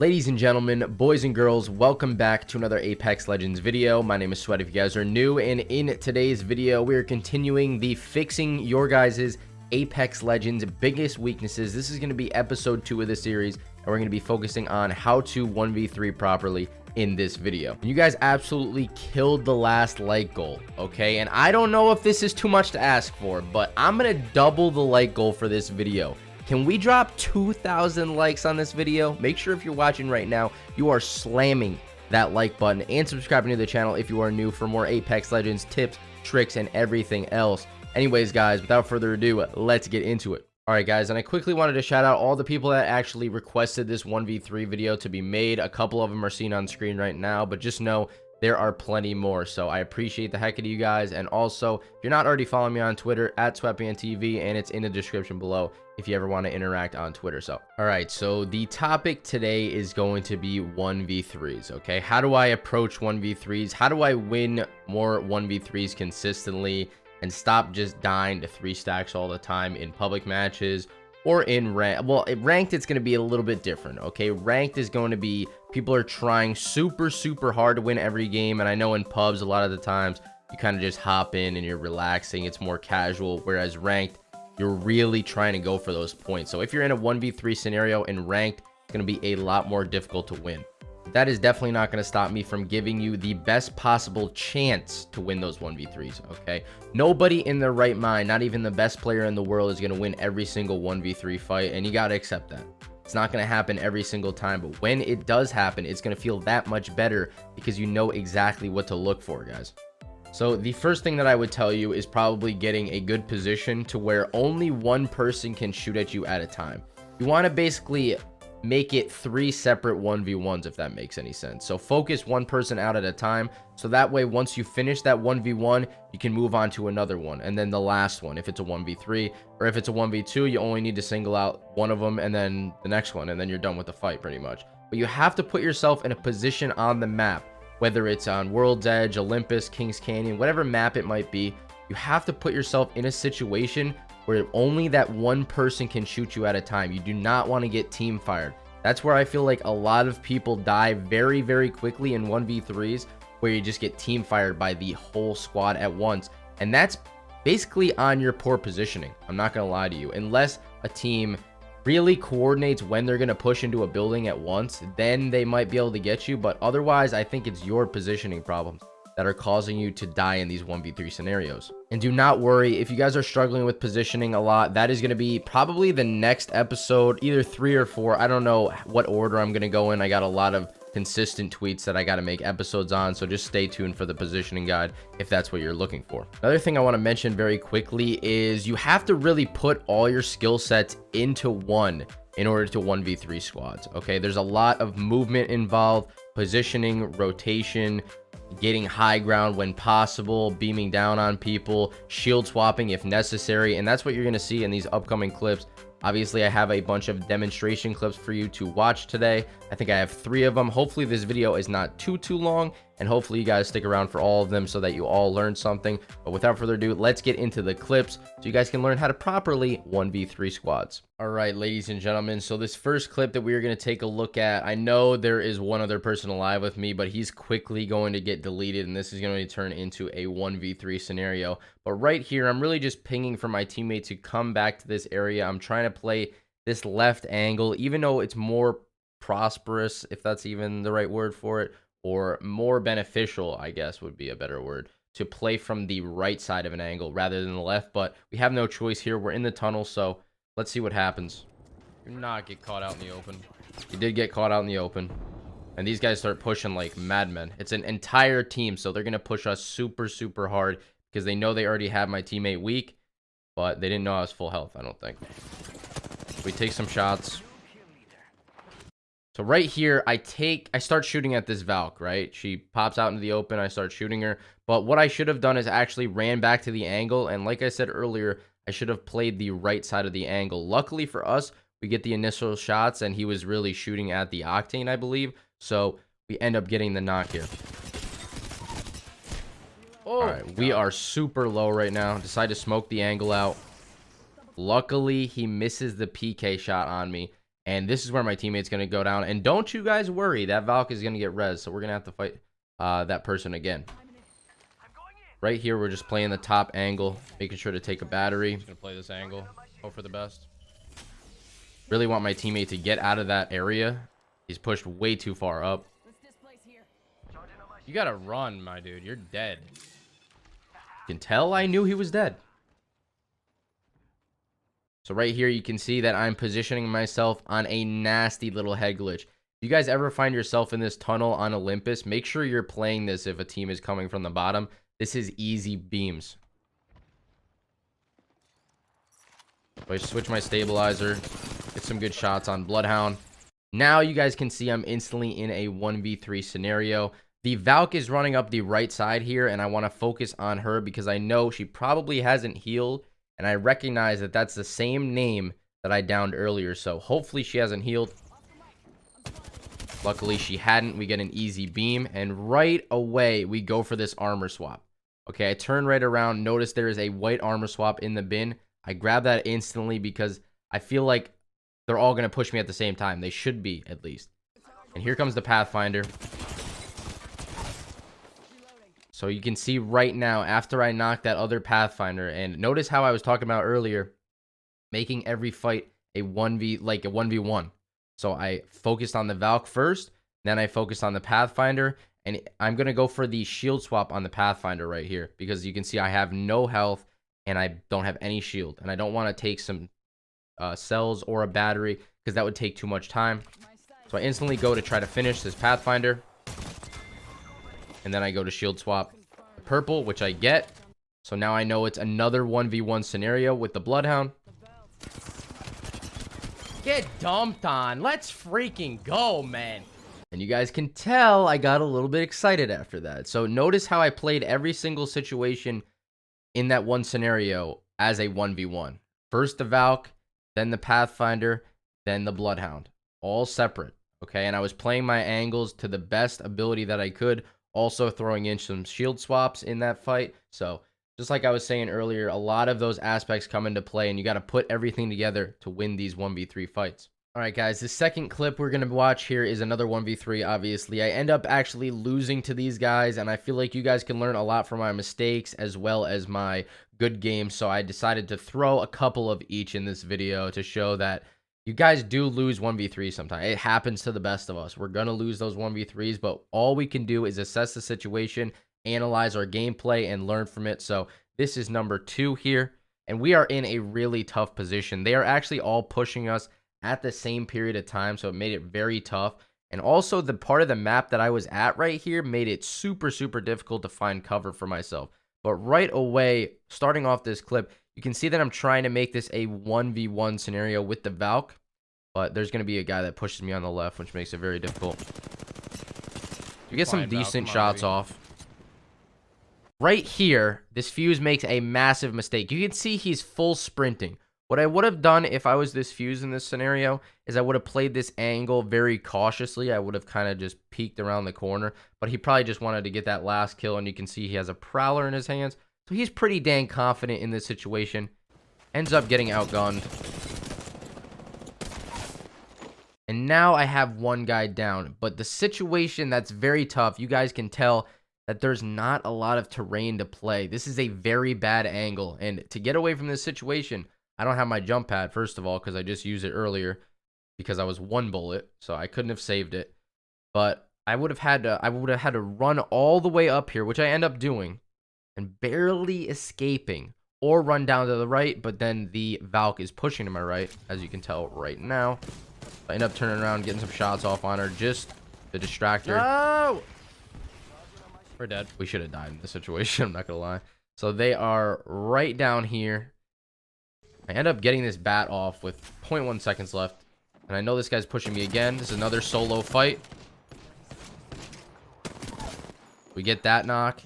Ladies and gentlemen, boys and girls, welcome back to another Apex Legends video. My name is Sweat if you guys are new, and in today's video, we are continuing the fixing your guys' Apex Legends biggest weaknesses. This is going to be episode 2 of the series, and we're going to be focusing on how to 1v3 properly in this video. You guys absolutely killed the last like goal, okay? And I don't know if this is too much to ask for, but I'm going to double the like goal for this video. Can we drop 2,000 likes on this video? Make sure if you're watching right now, you are slamming that like button and subscribing to the channel if you are new for more Apex Legends tips, tricks, and everything else. Anyways, guys, without further ado, let's get into it. Alright guys, and I quickly wanted to shout out all the people that actually requested this 1v3 video to be made. A couple of them are seen on screen right now, but just know there are plenty more, so I appreciate the heck of you guys. And also, if you're not already following me on Twitter, at SweatBandTV, and it's in the description below if you ever want to interact on Twitter. So, alright, so the topic today is going to be 1v3s, okay? How do I approach 1v3s? How do I win more 1v3s consistently and stop just dying to 3 stacks all the time in public matches or in ranked? It's going to be a little bit different, okay? Ranked is going to be people are trying super hard to win every game, and I know in pubs a lot of the times you kind of just hop in and you're relaxing, it's more casual, whereas ranked you're really trying to go for those points. So if you're in a 1v3 scenario in ranked, it's going to be a lot more difficult to win. That is definitely not going to stop me from giving you the best possible chance to win those 1v3s, okay? Nobody in their right mind, not even the best player in the world, is going to win every single 1v3 fight, and you got to accept that. It's not going to happen every single time, but when it does happen, it's going to feel that much better because you know exactly what to look for, guys. So the first thing that I would tell you is probably getting a good position to where only one person can shoot at you at a time. You want to basically make it 3 separate 1v1s, if that makes any sense. So focus one person out at a time, so that way once you finish that 1v1, you can move on to another one, and then the last one if it's a 1v3, or if it's a 1v2, you only need to single out one of them and then the next one, and then you're done with the fight pretty much. But you have to put yourself in a position on the map, whether it's on World's Edge, Olympus, Kings Canyon, whatever map it might be. You have to put yourself in a situation where only that one person can shoot you at a time. You do not want to get team fired. That's where I feel like a lot of people die very quickly in 1v3s, where you just get team fired by the whole squad at once. And that's basically on your poor positioning. I'm not going to lie to you. Unless a team really coordinates when they're going to push into a building at once, then they might be able to get you. But otherwise, I think it's your positioning problems that are causing you to die in these 1v3 scenarios. And do not worry if you guys are struggling with positioning a lot. That is going to be probably the next episode, either 3 or 4. I don't know what order I'm going to go in. I got a lot of consistent tweets that I got to make episodes on, so just stay tuned for the positioning guide if that's what you're looking for. Another thing I want to mention very quickly is you have to really put all your skill sets into one in order to 1v3 squads, okay? There's a lot of movement involved, positioning, rotation, getting high ground when possible, beaming down on people, shield swapping if necessary, and that's what you're going to see in these upcoming clips. Obviously, I have a bunch of demonstration clips for you to watch today. I think I have 3 of them. Hopefully this video is not too long, and hopefully you guys stick around for all of them so that you all learn something. But without further ado, let's get into the clips so you guys can learn how to properly 1v3 squads. All right, ladies and gentlemen, so this first clip that we are going to take a look at, I know there is one other person alive with me, but he's quickly going to get deleted, and this is going to turn into a 1v3 scenario. But right here, I'm really just pinging for my teammate to come back to this area. I'm trying to play this left angle, even though it's more prosperous, if that's even the right word for it, or more beneficial, I guess would be a better word, to play from the right side of an angle rather than the left. But we have no choice here. We're in the tunnel, so let's see what happens. Do not get caught out in the open. He did get caught out in the open. And these guys start pushing like madmen. It's an entire team, so they're going to push us super hard because they know they already have my teammate weak, but they didn't know I was full health, I don't think. We take some shots. So right here, I start shooting at this Valk, right? She pops out into the open, I start shooting her. But what I should have done is actually ran back to the angle, and like I said earlier, I should have played the right side of the angle. Luckily for us, we get the initial shots, and he was really shooting at the Octane, I believe. So we end up getting the knock here. Oh, all right, we are super low right now. Decide to smoke the angle out. Luckily, he misses the PK shot on me. And this is where my teammate's going to go down. And don't you guys worry, that Valk is going to get res. So we're going to have to fight that person again. Right here, we're just playing the top angle, making sure to take a battery. Just going to play this angle. Hope for the best. Really want my teammate to get out of that area. He's pushed way too far up. You got to run, my dude. You're dead. You can tell I knew he was dead. So right here, you can see that I'm positioning myself on a nasty little head glitch. If you guys ever find yourself in this tunnel on Olympus, make sure you're playing this if a team is coming from the bottom. This is easy beams. So I switch my stabilizer, get some good shots on Bloodhound. Now you guys can see I'm instantly in a 1v3 scenario. The Valk is running up the right side here, and I want to focus on her because I know she probably hasn't healed. And I recognize that that's the same name that I downed earlier. So hopefully she hasn't healed. Luckily she hadn't. We get an easy beam. And right away we go for this armor swap. Okay, I turn right around. Notice there is a white armor swap in the bin. I grab that instantly because I feel like they're all going to push me at the same time. They should be, at least. And here comes the Pathfinder. So you can see right now, after I knock that other Pathfinder, and notice how I was talking about earlier, making every fight a 1v1. So I focused on the Valk first, then I focused on the Pathfinder, and I'm going to go for the shield swap on the Pathfinder right here, because you can see I have no health, and I don't have any shield, and I don't want to take some cells or a battery, because that would take too much time. So I instantly go to try to finish this Pathfinder. And then I go to shield swap purple, which I get. So now I know it's another 1v1 scenario with the Bloodhound. Get dumped on. Let's freaking go, man. And you guys can tell I got a little bit excited after that. So notice how I played every single situation in that one scenario as a 1v1. First the Valk, then the Pathfinder, then the Bloodhound. All separate. Okay, and I was playing my angles to the best ability that I could. Also throwing in some shield swaps in that fight. So just like I was saying earlier, a lot of those aspects come into play, and you got to put everything together to win these 1v3 fights. All right, guys, the second clip we're going to watch here is another 1v3, obviously. I end up actually losing to these guys, and I feel like you guys can learn a lot from my mistakes as well as my good games. So I decided to throw a couple of each in this video to show that you guys do lose 1v3 sometimes. It happens to the best of us. We're going to lose those 1v3s, but all we can do is assess the situation, analyze our gameplay, and learn from it. So this is number 2 here, and we are in a really tough position. They are actually all pushing us at the same period of time, so it made it very tough. And also the part of the map that I was at right here made it super, super difficult to find cover for myself. But right away, starting off this clip, you can see that I'm trying to make this a 1v1 scenario with the Valk, but there's going to be a guy that pushes me on the left, which makes it very difficult. You get some decent shots off. Right here, this fuse makes a massive mistake. You can see he's full sprinting. What I would have done if I was this fuse in this scenario is I would have played this angle very cautiously. I would have kind of just peeked around the corner, but he probably just wanted to get that last kill, and you can see he has a Prowler in his hands. So he's pretty dang confident in this situation. Ends up getting outgunned. And now I have one guy down. But the situation that's very tough, you guys can tell that there's not a lot of terrain to play. This is a very bad angle. And to get away from this situation, I don't have my jump pad, first of all, because I just used it earlier because I was 1 bullet. So I couldn't have saved it. But I would have had to run all the way up here, which I end up doing, and barely escaping, or run down to the right, but then the Valk is pushing to my right, as you can tell right now. I end up turning around, getting some shots off on her, just to distract her. No! We're dead. We should have died in this situation, I'm not gonna lie. So they are right down here. I end up getting this bat off with 0.1 seconds left, and I know this guy's pushing me again. This is another solo fight. We get that knock.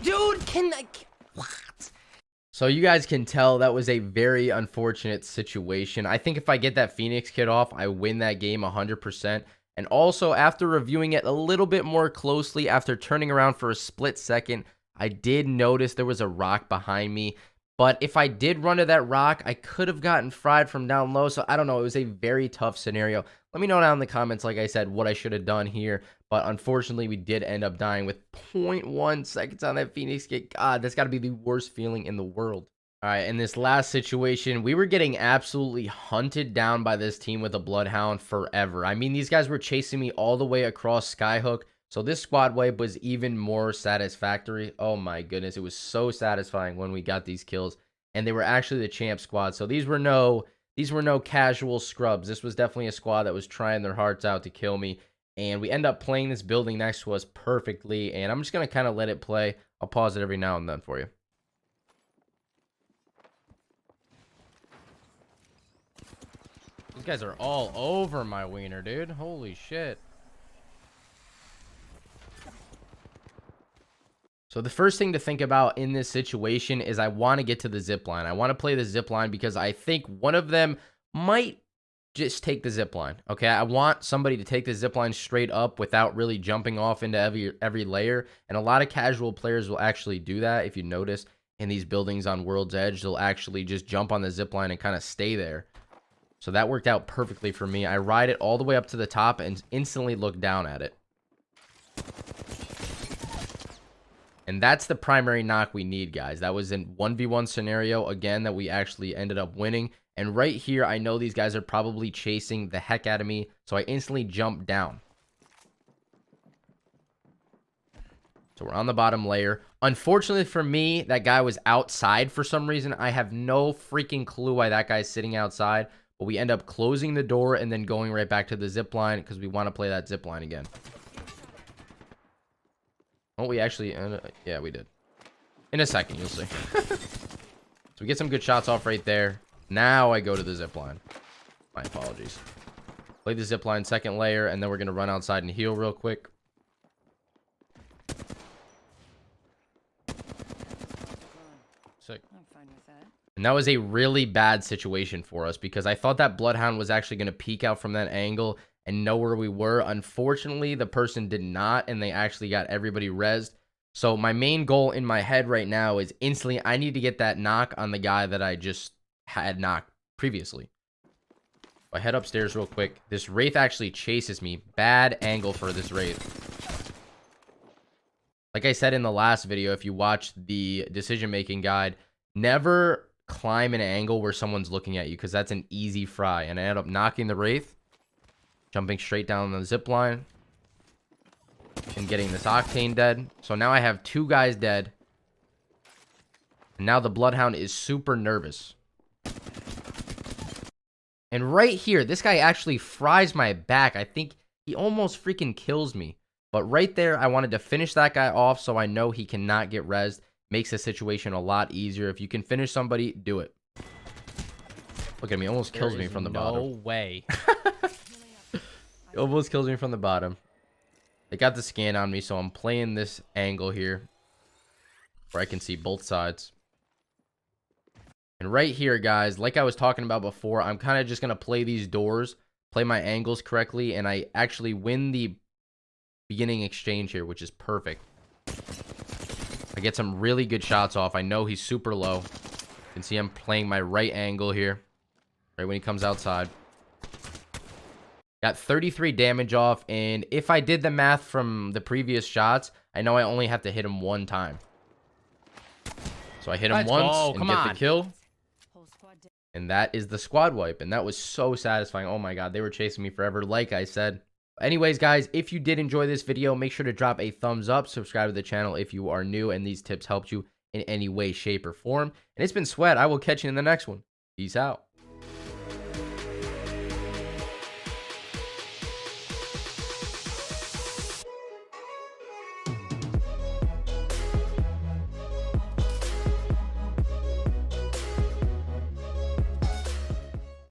Dude, what? So you guys can tell that was a very unfortunate situation. I think if I get that Phoenix kit off, I win that game 100%. And also, after reviewing it a little bit more closely, after turning around for a split second, I did notice there was a rock behind me. But if I did run to that rock, I could have gotten fried from down low. So I don't know. It was a very tough scenario. Let me know down in the comments, like I said, what I should have done here. But unfortunately, we did end up dying with 0.1 seconds on that Phoenix kit. God, that's got to be the worst feeling in the world. All right, in this last situation, we were getting absolutely hunted down by this team with a Bloodhound forever. I mean, these guys were chasing me all the way across Skyhook. So this squad wipe was even more satisfactory. Oh my goodness, it was so satisfying when we got these kills. And they were actually the champ squad. So these were no casual scrubs. This was definitely a squad that was trying their hearts out to kill me. And we end up playing this building next to us perfectly. And I'm just going to kind of let it play. I'll pause it every now and then for you. These guys are all over my wiener, dude. Holy shit. So the first thing to think about in this situation is I want to get to the zip line. I want to play the zip line because I think one of them might just take the zip line. Okay, I want somebody to take the zip line straight up without really jumping off into every layer. And a lot of casual players will actually do that. If you notice in these buildings on World's Edge, they'll actually just jump on the zip line and kind of stay there. So that worked out perfectly for me. I ride it all the way up to the top and instantly look down at it. And that's the primary knock we need, guys. That was in 1v1 scenario, again, that we actually ended up winning. And right here, I know these guys are probably chasing the heck out of me, so I instantly jump down. So we're on the bottom layer. Unfortunately for me, that guy was outside for some reason. I have no freaking clue why that guy's sitting outside. But we end up closing the door and then going right back to the zip line because we want to play that zip line again. Oh, we actually, yeah, we did. In a second, you'll see. So we get some good shots off right there. Now I go to the zip line. My apologies. Play the zip line second layer, and then we're going to run outside and heal real quick. Sick. I'm fine with that. And that was a really bad situation for us because I thought that Bloodhound was actually going to peek out from that angle and know where we were. Unfortunately, the person did not, and they actually got everybody rezzed. So my main goal in my head right now is instantly I need to get that knock on the guy that I just had knocked previously. I head upstairs real quick. This Wraith actually chases me. Bad angle for this Wraith. Like I said in the last video, if you watch the decision-making guide, never climb an angle where someone's looking at you because that's an easy fry. And I ended up knocking the Wraith. Jumping straight down the zip line and getting this Octane dead. So now I have 2 guys dead. And now the Bloodhound is super nervous. And right here, this guy actually fries my back. I think he almost freaking kills me. But right there, I wanted to finish that guy off so I know he cannot get rezzed. Makes the situation a lot easier. If you can finish somebody, do it. Look at me, almost kills me from the bottom. No way. It almost kills me from the bottom. They got the scan on me, so I'm playing this angle here where I can see both sides. And right here, guys, like I was talking about before, I'm kind of just going to play these doors, play my angles correctly, and I actually win the beginning exchange here, which is perfect. I get some really good shots off. I know he's super low. You can see I'm playing my right angle here, right when he comes outside. Got 33 damage off, and if I did the math from the previous shots, I know I only have to hit him 1 time. So I hit him once and get the kill. And that is the squad wipe, and that was so satisfying. Oh my god, they were chasing me forever, like I said. Anyways, guys, if you did enjoy this video, make sure to drop a thumbs up, subscribe to the channel if you are new, and these tips helped you in any way, shape, or form. And it's been Sweat. I will catch you in the next one. Peace out.